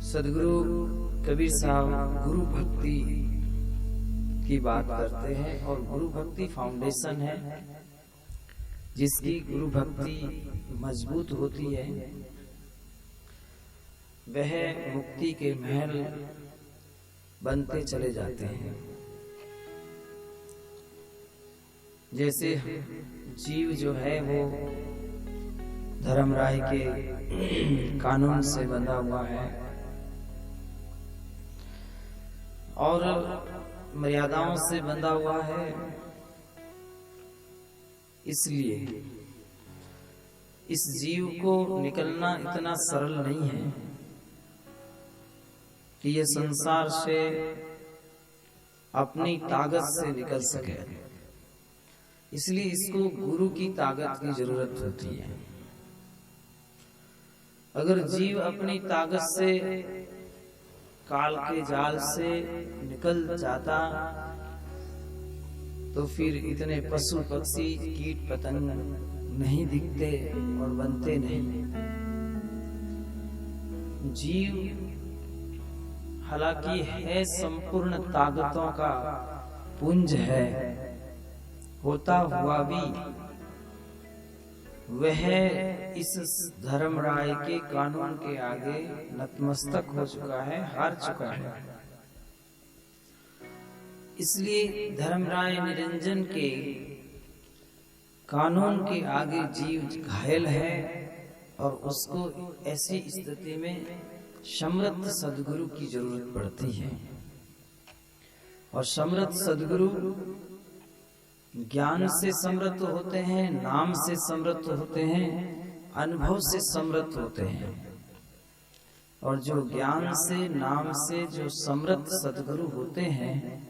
सदगुरु कबीर साहब गुरु भक्ति की बात करते हैं और गुरु भक्ति फाउंडेशन है जिसकी गुरु भक्ति मजबूत होती है वह मुक्ति के महल बनते चले जाते हैं। जैसे जीव जो है वो धर्मराय के कानून से बंधा हुआ है और मर्यादाओं से बंधा हुआ है, इसलिए इस जीव को निकलना इतना सरल नहीं है कि ये संसार से अपनी ताकत से निकल सके। इसलिए इसको गुरु की ताकत की जरूरत होती है। अगर जीव अपनी ताकत से काल के जाल से निकल जाता तो फिर इतने पशु पक्षी कीट पतंग नहीं दिखते और बनते नहीं। जीव हालांकि है संपूर्ण ताकतों का पुंज है, होता हुआ भी वह इस धर्मराय के कानून के आगे नतमस्तक हो चुका है, हार चुका है। इसलिए धर्मराय निरंजन के कानून के आगे जीव घायल है और उसको ऐसी स्थिति में समर्थ सदगुरु की जरूरत पड़ती है। और समर्थ सदगुरु ज्ञान से समृद्ध होते हैं, नाम से समृद्ध होते हैं, अनुभव से समृद्ध होते हैं। और जो ज्ञान से नाम से जो समृद्ध सदगुरु होते हैं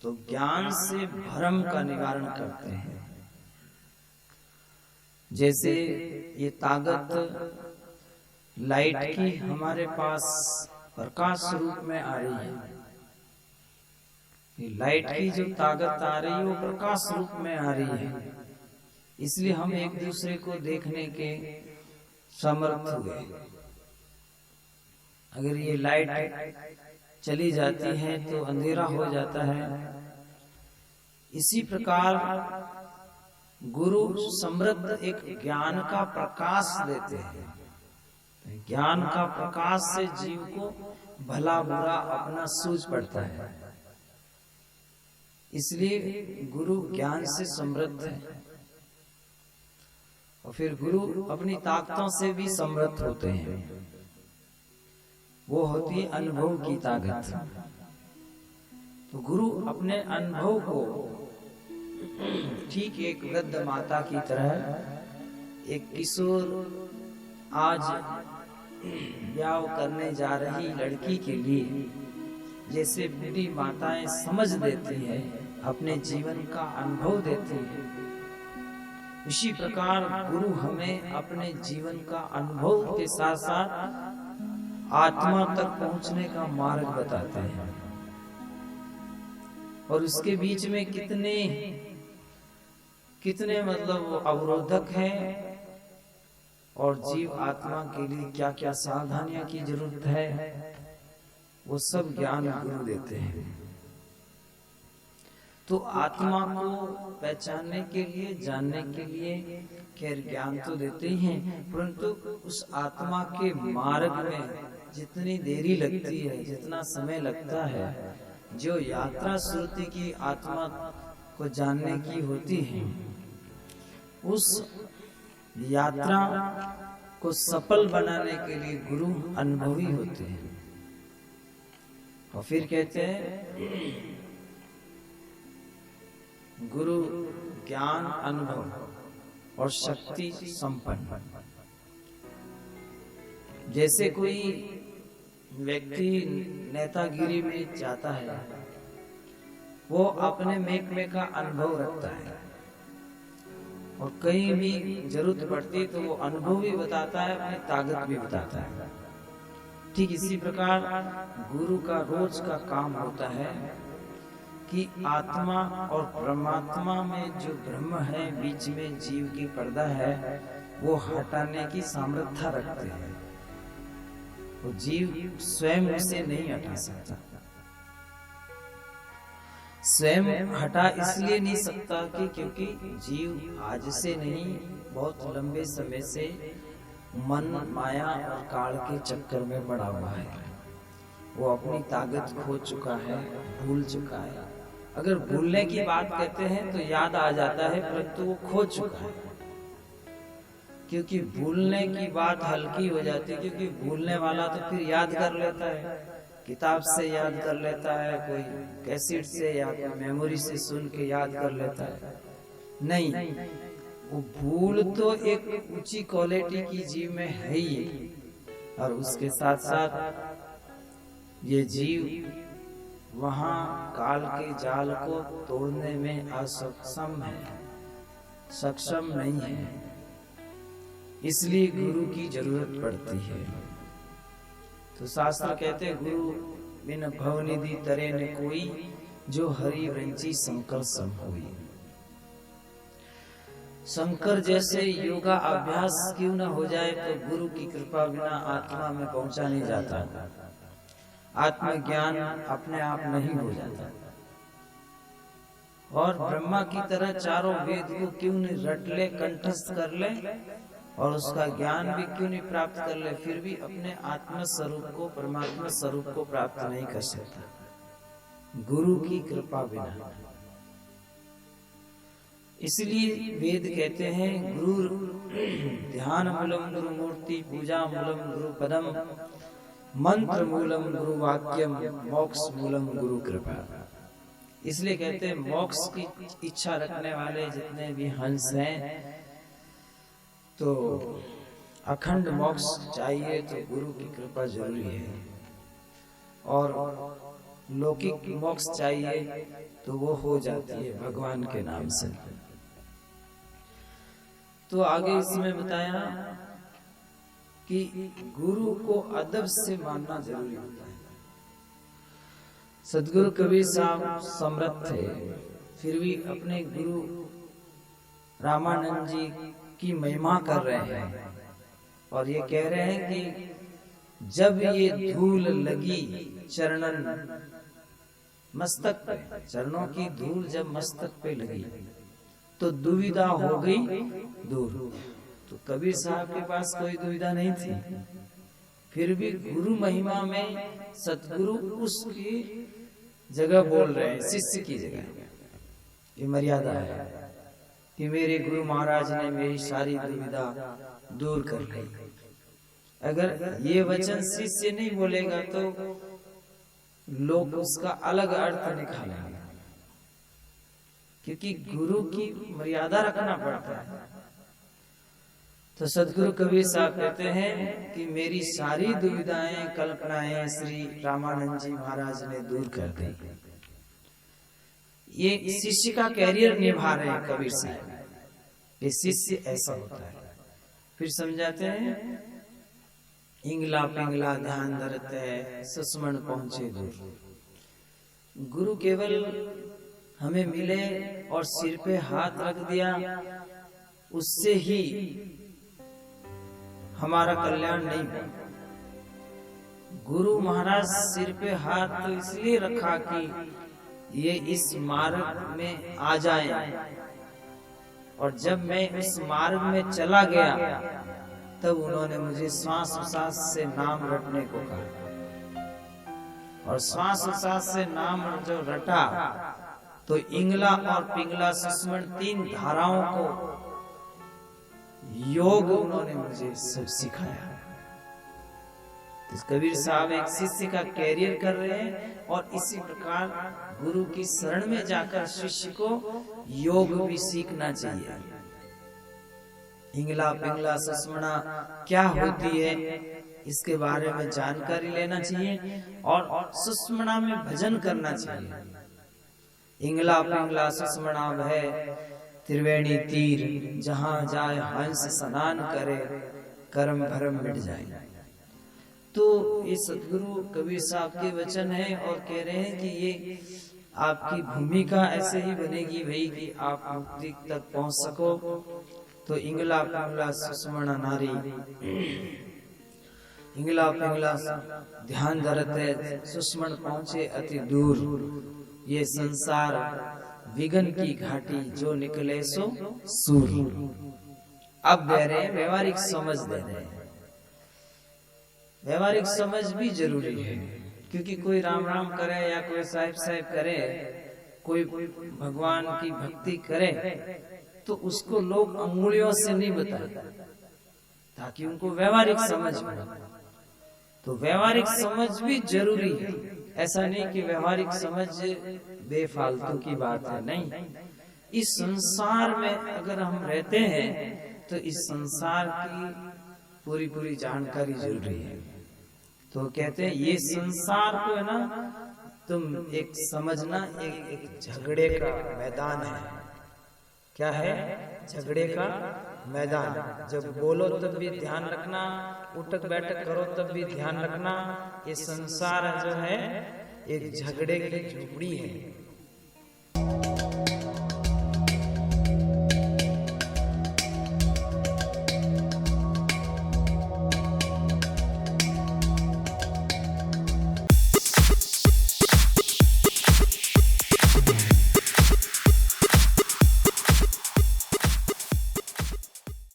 तो ज्ञान से भ्रम का निवारण करते हैं। जैसे ये ताकत लाइट की हमारे पास प्रकाश रूप में आ रही है, लाइट की जो ताकत आ रही है वो प्रकाश रूप में आ रही है, इसलिए हम एक दूसरे को देखने के समर्थ हुए। अगर ये लाइट चली जाती है तो अंधेरा हो जाता है। इसी प्रकार गुरु समृद्ध एक ज्ञान का प्रकाश देते हैं। ज्ञान का प्रकाश से जीव को भला बुरा अपना सूझ पड़ता है। इसलिए गुरु ज्ञान से समृद्ध है और फिर गुरु अपनी ताकतों से भी समृद्ध होते हैं। वो होती है अनुभव की ताकत। तो गुरु अपने अनुभव को ठीक एक वृद्ध माता की तरह एक किशोर आज ब्याह करने जा रही लड़की के लिए जैसे बूढ़ी माताएं समझ देती है, अपने जीवन का अनुभव देती है, इसी प्रकार गुरु हमें अपने जीवन का अनुभव के साथ साथ आत्मा तक पहुंचने का मार्ग बताते हैं। और उसके बीच में कितने मतलब अवरोधक हैं और जीव आत्मा के लिए क्या क्या सावधानियां की जरूरत है, वो सब ज्ञान गुरु देते हैं। तो आत्मा को पहचानने के लिए, जानने के लिए खैर ज्ञान तो देते ही हैं, परंतु उस आत्मा के मार्ग में जितनी देरी लगती है, जितना समय लगता है, जो यात्रा श्रुति की आत्मा को जानने की होती है, उस यात्रा को सफल बनाने के लिए गुरु अनुभवी होते हैं। और फिर कहते हैं गुरु ज्ञान, अनुभव और शक्ति संपन्न। जैसे कोई व्यक्ति नेतागिरी में जाता है, वो अपने महकमे का अनुभव रखता है और कहीं भी जरूरत पड़ती तो वो अनुभव भी बताता है, अपनी ताकत भी बताता है। ठीक इसी प्रकार गुरु का रोज का काम होता है कि आत्मा और परमात्मा में जो ब्रह्म है, बीच में जीव की पर्दा है, वो हटाने की सामर्थ्य रखते हैं। वो जीव स्वयं उसे नहीं हटा सकता। स्वयं हटा इसलिए नहीं सकता कि क्योंकि जीव आज से नहीं, बहुत लंबे समय से मन, माया और काल के चक्कर में पड़ा हुआ है। वो अपनी ताकत खो चुका है, भूल चुका है। अगर भूलने की बात कहते हैं तो याद आ जाता है, परंतु वो खो चुका है। क्योंकि भूलने की बात हल्की हो जाती है, क्योंकि भूलने वाला तो फिर याद कर लेता है, किताब से याद कर लेता है, कोई कैसेट से या कोई मेमोरी से सुन के याद कर लेता है। नहीं, वो भूल तो एक ऊंची क्वालिटी की जीव में है ही, और उसके साथ साथ ये जीव वहां काल के जाल को तोड़ने में असक्षम है, सक्षम नहीं है। इसलिए गुरु की जरूरत पड़ती है। तो शास्त्र कहते गुरु बिन भवनिधि तरे न कोई, जो हरि वंची शंकर सम होई। शंकर जैसे योगा अभ्यास क्यों न हो जाए, तो गुरु की कृपा बिना आत्मा में पहुंचा नहीं जाता। आत्मज्ञान अपने आप नहीं हो जाता। और ब्रह्मा की तरह चारों वेद को क्यों नहीं रट ले, कंठस्थ कर ले, और उसका ज्ञान भी क्यों नहीं प्राप्त कर ले, फिर भी अपने आत्म स्वरूप को, परमात्मा स्वरूप को प्राप्त नहीं कर सकता गुरु की कृपा बिना। इसलिए वेद कहते हैं गुरु ध्यान मूलम गुरु मूर्ति, पूजा मूलम गुरु पदम, मंत्र मूलम गुरु वाक्यम, मोक्ष मूलम गुरु कृपा। इसलिए कहते हैं मोक्ष की इच्छा रखने वाले जितने भी हंस हैं, तो अखंड मोक्ष चाहिए तो गुरु की कृपा जरूरी है। और लौकिक मोक्ष चाहिए तो वो हो जाती है भगवान के नाम से। तो आगे इसमें बताया कि गुरु को अदब से मानना जरूरी होता है। सदगुरु कबीर साहब समर्थ थे, फिर भी अपने गुरु रामानंद जी की महिमा कर रहे हैं, और ये कह रहे हैं कि जब ये धूल लगी चरणन मस्तक पे, चरणों की धूल जब मस्तक पे लगी तो दुविधा हो गई दूर। तो कबीर साहब के पास कोई दुविधा नहीं थी, फिर भी गुरु महिमा में सतगुरु उसकी जगह बोल रहे हैं, शिष्य की जगह। ये मर्यादा है कि मेरे गुरु महाराज ने मेरी सारी दुविधा दूर कर ली। अगर ये वचन शिष्य नहीं बोलेगा तो लोग उसका अलग अर्थ निकालेंगे, क्योंकि गुरु की मर्यादा रखना पड़ता है। तो सदगुरु कबीर साहब कहते हैं कि मेरी सारी दुविधाएं, कल्पनाएं श्री रामानंद जी महाराज ने दूर कर दी। ये शिष्य का कैरियर निभा रहे हैं कबीर साहब। ये शिष्य ऐसा होता है। फिर समझाते हैं इंगला पिंगला ध्यान धरते है, सुस्मण पहुंचे दूर। गुरु केवल हमें मिले और सिर पे हाथ रख दिया, उससे ही हमारा कल्याण नहीं हुआ। गुरु महाराज सिर पे हाथ तो इसलिए रखा कि ये इस मार्ग में आ जाए, और जब मैं इस मार्ग में चला गया तब उन्होंने मुझे श्वास उसास से नाम रटने को कहा। और श्वास उसास से नाम जो रटा तो इंगला और पिंगला सुस्मण तीन धाराओं को योग उन्होंने मुझे सब सिखाया। कबीर साहब एक शिष्य का कैरियर कर रहे हैं, और इसी प्रकार गुरु की शरण में जाकर शिष्य को योग भी सीखना चाहिए। इंगला पिंगला सुस्मणा क्या होती है इसके बारे में जानकारी लेना चाहिए, और सुस्मणा में भजन करना चाहिए। इंगला पिंगला सुस्मणा भय त्रिवेणी तीर, जहां जाए हंस स्नान करे, कर्म भरम मिट जाए। तो ये सदगुरु कबीर साहब के वचन है, और कह रहे हैं कि ये आपकी भूमिका ऐसे ही बनेगी भाई कि आप मुक्ति तक पहुंच सको। तो इंगला पिंगला सुस्मणा नारी हिंगला पिंगला ध्यान धरते सुषमण पहुंचे अति दूर। ये संसार विघन की घाटी जो निकले सो सूर। अब दे रहे व्यवहारिक समझ दे रहे। व्यवहारिक समझ भी जरूरी है, क्योंकि कोई राम राम करे या कोई साहिब साहिब करे, कोई भगवान की भक्ति करे, तो उसको लोग अंगुलियों से नहीं बताते, ताकि उनको व्यवहारिक समझ मिले। तो व्यवहारिक समझ भी जरूरी है। ऐसा नहीं कि व्यवहारिक समझ बेफालतू की बात है, नहीं। इस संसार में अगर हम रहते हैं तो इस संसार की पूरी पूरी जानकारी जरूरी है। तो कहते हैं ये संसार को है ना, तुम एक समझना एक झगड़े का मैदान है। क्या है? झगड़े का मैदान। जब बोलो तब भी ध्यान रखना, उठक बैठक करो तब भी ध्यान रखना। ये संसार जो है एक झगड़े की झोपड़ी है।